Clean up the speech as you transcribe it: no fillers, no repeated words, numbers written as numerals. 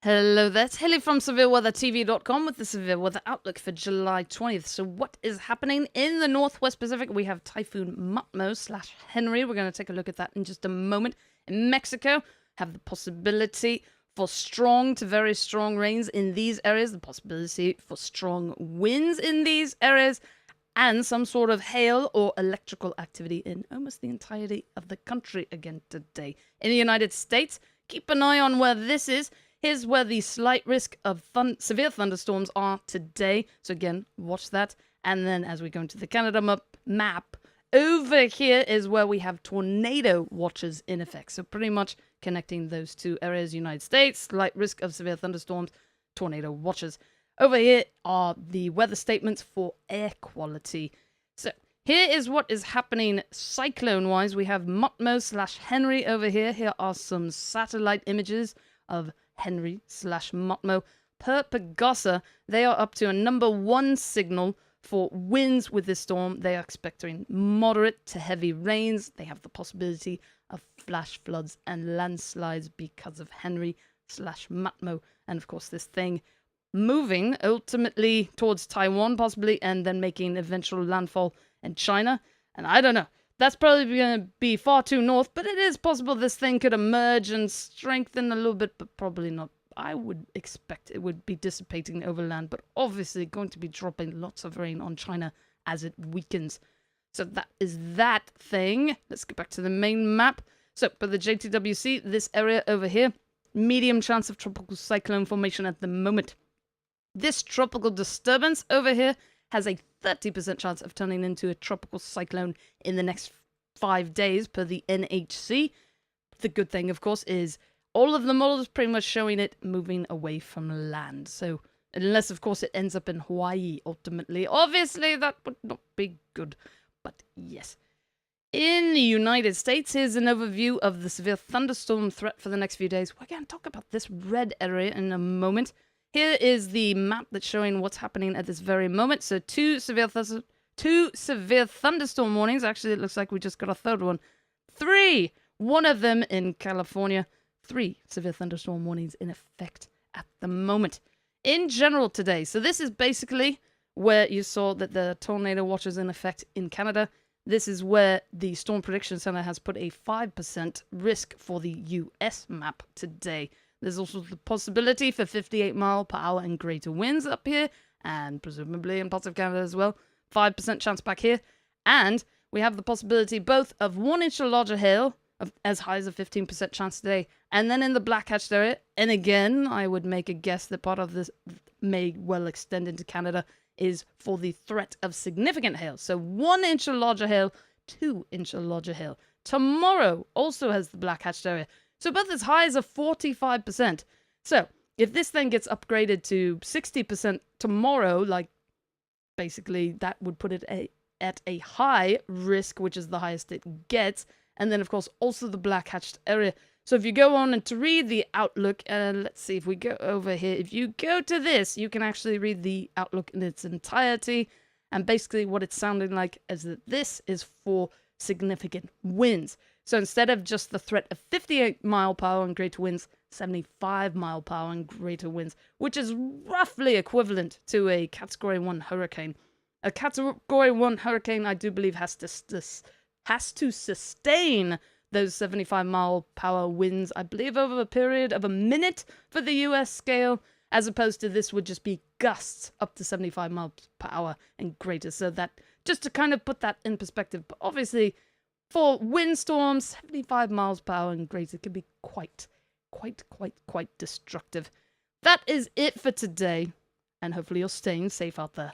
Hello there, it's Hayley from SevereWeatherTV.com with the Severe Weather Outlook for July 20th. So what is happening in the Northwest Pacific? We have Typhoon Matmo / Henry. We're going to take a look at that in just a moment. In Mexico, have the possibility for strong to very strong rains in these areas, the possibility for strong winds in these areas, and some sort of hail or electrical activity in almost the entirety of the country again today. In the United States, keep an eye on where this is. Here's where the slight risk of severe thunderstorms are today. So again, watch that. And then as we go into the Canada map, over here is where we have tornado watches in effect. So pretty much connecting those two areas, United States, slight risk of severe thunderstorms, tornado watches. Over here are the weather statements for air quality. So here is what is happening cyclone-wise. We have Matmo / Henry over here. Here are some satellite images of Henry / Matmo. Per Pagasa, they are up to a number 1 signal for winds with this storm. They are expecting moderate to heavy rains. They have the possibility of flash floods and landslides because of Henry / Matmo. And of course, this thing moving ultimately towards Taiwan, possibly, and then making eventual landfall in China. And I don't know. That's probably going to be far too north, but it is possible this thing could emerge and strengthen a little bit, but probably not. I would expect it would be dissipating overland, but obviously going to be dropping lots of rain on China as it weakens. So that is that thing. Let's get back to the main map. So for the JTWC, this area over here, medium chance of tropical cyclone formation at the moment. This tropical disturbance over here has a 30% chance of turning into a tropical cyclone in the next 5 days per the NHC. The good thing, of course, is all of the models pretty much showing it moving away from land. So unless, of course, it ends up in Hawaii ultimately. Obviously, that would not be good. But yes. In the United States, here's an overview of the severe thunderstorm threat for the next few days. We're going to talk about this red area in a moment. Here is the map that's showing what's happening at this very moment. So two severe thunderstorm warnings. Actually, it looks like we just got a third one. 3. One of them in California. 3 severe thunderstorm warnings in effect at the moment. In general today, so this is basically where you saw that the tornado watch is in effect in Canada. This is where the Storm Prediction Center has put a 5% risk for the US map today. There's also the possibility for 58-mile-per-hour and greater winds up here, and presumably in parts of Canada as well. 5% chance back here. And we have the possibility both of 1 inch or larger hail, of as high as a 15% chance today, and then in the black hatched area, and again, I would make a guess that part of this may well extend into Canada, is for the threat of significant hail. So 1 inch or larger hail, 2 inch or larger hail. Tomorrow also has the black hatched area. So both as high as a 45%. So if this thing gets upgraded to 60% tomorrow, like basically that would put it at a high risk, which is the highest it gets. And then, of course, also the black hatched area. So if you go on and to read the outlook, and let's see if we go over here. If you go to this, you can actually read the outlook in its entirety. And basically what it's sounding like is that this is for significant winds. So instead of just the threat of 58-mile-per-hour and greater winds, 75-mile-per-hour and greater winds, which is roughly equivalent to a Category 1 hurricane. A Category 1 hurricane, I do believe, has to sustain those 75-mile-per-hour winds, I believe, over a period of a minute for the US scale, as opposed to this would just be gusts up to 75 miles per hour and greater. So that, just to kind of put that in perspective, but obviously for windstorms, 75 miles per hour and greater can be quite destructive. That is it for today, and hopefully you're staying safe out there.